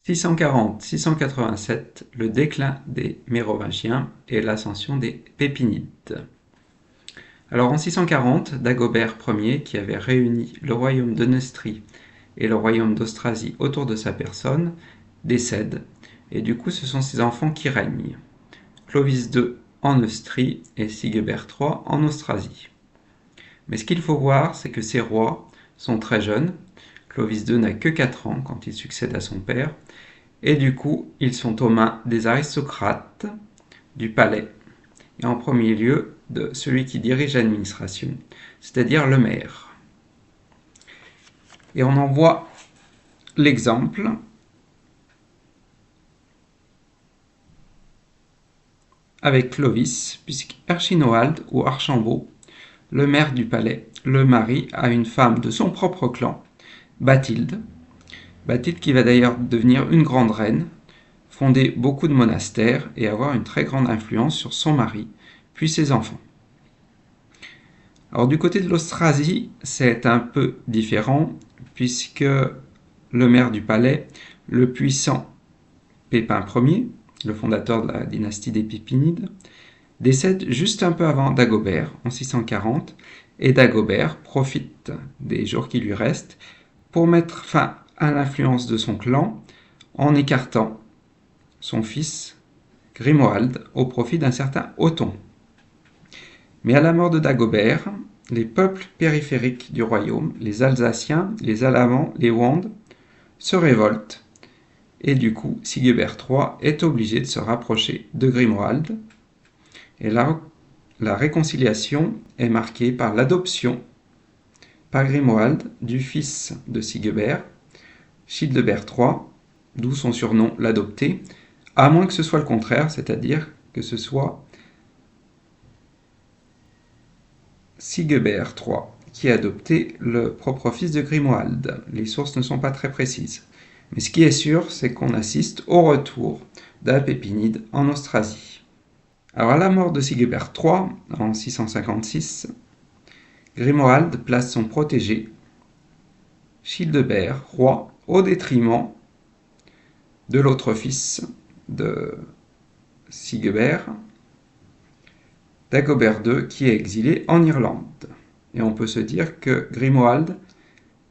640-687, le déclin des Mérovingiens et l'ascension des Pépinides. Alors en 640, Dagobert Ier, qui avait réuni le royaume de Neustrie et le royaume d'Austrasie autour de sa personne, décède, et du coup ce sont ses enfants qui règnent. Clovis II en Neustrie et Sigebert III en Austrasie. Mais ce qu'il faut voir, c'est que ces rois sont très jeunes. Clovis II n'a que 4 ans quand il succède à son père, et du coup, ils sont aux mains des aristocrates du palais, et en premier lieu de celui qui dirige l'administration, c'est-à-dire le maire. Et on en voit l'exemple avec Clovis, puisque Erchinoald ou Archambault, le maire du palais, le marie à une femme de son propre clan, Bathilde. Bathilde qui va d'ailleurs devenir une grande reine, fonder beaucoup de monastères et avoir une très grande influence sur son mari, puis ses enfants. Alors du côté de l'Austrasie, c'est un peu différent, puisque le maire du palais, le puissant Pépin Ier, le fondateur de la dynastie des Pépinides, décède juste un peu avant Dagobert, en 640, et Dagobert profite des jours qui lui restent pour mettre fin à l'influence de son clan en écartant son fils Grimoald au profit d'un certain Othon. Mais à la mort de Dagobert, les peuples périphériques du royaume, les Alsaciens, les Alamans, les Wandes, se révoltent, et du coup Sigebert III est obligé de se rapprocher de Grimoald, et là, la réconciliation est marquée par l'adoption par Grimoald du fils de Sigebert, Childebert III, d'où son surnom l'adopté, à moins que ce soit le contraire, c'est-à-dire que ce soit Sigebert III qui a adopté le propre fils de Grimoald. Les sources ne sont pas très précises. Mais ce qui est sûr, c'est qu'on assiste au retour d'un Pépinide en Austrasie. Alors à la mort de Sigebert III, en 656, Grimoald place son protégé, Childebert, roi, au détriment de l'autre fils de Sigebert, Dagobert II, qui est exilé en Irlande. Et on peut se dire que Grimoald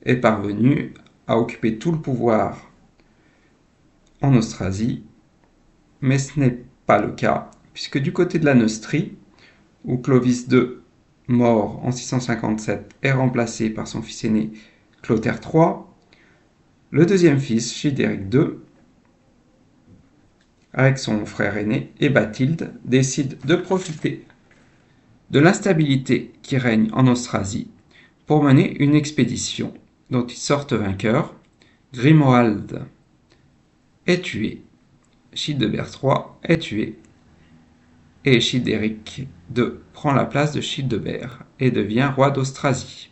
est parvenu à occuper tout le pouvoir en Austrasie, mais ce n'est pas le cas, puisque du côté de la Neustrie, où Clovis II, mort en 657, est remplacé par son fils aîné Clotaire III, le deuxième fils, Childéric II, avec son frère aîné et Bathilde, décide de profiter de l'instabilité qui règne en Austrasie pour mener une expédition dont ils sortent vainqueurs. Grimoald est tué, Childebert III est tué, et Childéric II prend la place de Childebert et devient roi d'Austrasie.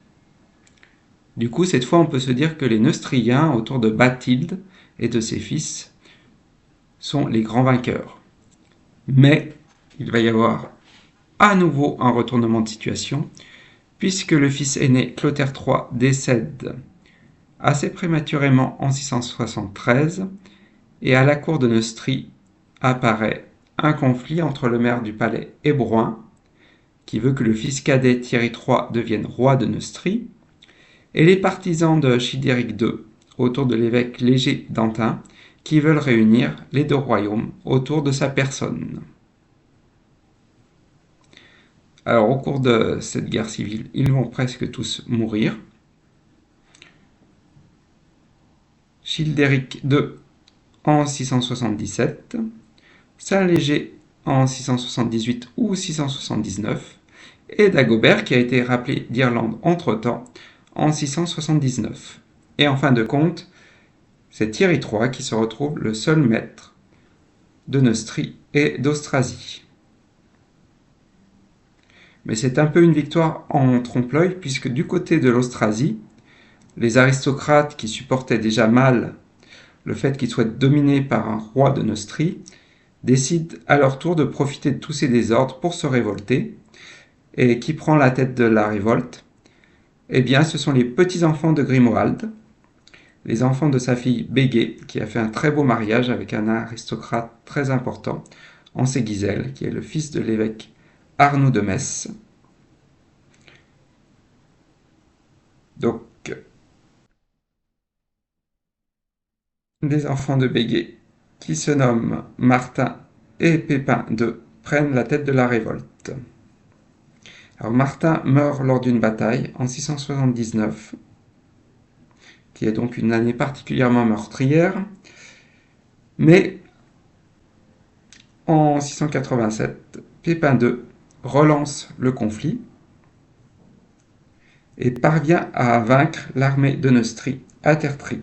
Du coup, cette fois, on peut se dire que les Neustriens, autour de Bathilde et de ses fils, sont les grands vainqueurs. Mais il va y avoir à nouveau un retournement de situation, puisque le fils aîné Clotaire III décède assez prématurément en 673, et à la cour de Neustrie apparaît un conflit entre le maire du palais Hébroin, qui veut que le fils cadet Thierry III devienne roi de Neustrie, et les partisans de Childéric II, autour de l'évêque Léger d'Antin, qui veulent réunir les deux royaumes autour de sa personne. Alors au cours de cette guerre civile, ils vont presque tous mourir. Childéric II en 677, Saint-Léger en 678 ou 679, et Dagobert qui a été rappelé d'Irlande entre-temps en 679. Et en fin de compte, c'est Thierry III qui se retrouve le seul maître de Neustrie et d'Austrasie. Mais c'est un peu une victoire en trompe-l'œil, puisque du côté de l'Austrasie, les aristocrates qui supportaient déjà mal le fait qu'ils soient dominés par un roi de Neustrie, décident à leur tour de profiter de tous ces désordres pour se révolter. Et qui prend la tête de la révolte? Eh bien, ce sont les petits-enfants de Grimoald, les enfants de sa fille Béguet, qui a fait un très beau mariage avec un aristocrate très important, Anséguisel, qui est le fils de l'évêque Arnoux de Metz. Donc, des enfants de Béguet, qui se nomment Martin et Pépin II, prennent la tête de la révolte. Alors Martin meurt lors d'une bataille en 679, qui est donc une année particulièrement meurtrière, mais en 687, Pépin II relance le conflit et parvient à vaincre l'armée de Neustrie à Tertry.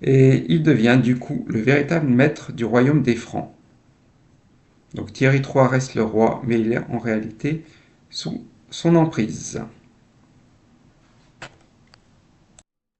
Et il devient du coup le véritable maître du royaume des Francs. Donc Thierry III reste le roi, mais il est en réalité sous son emprise.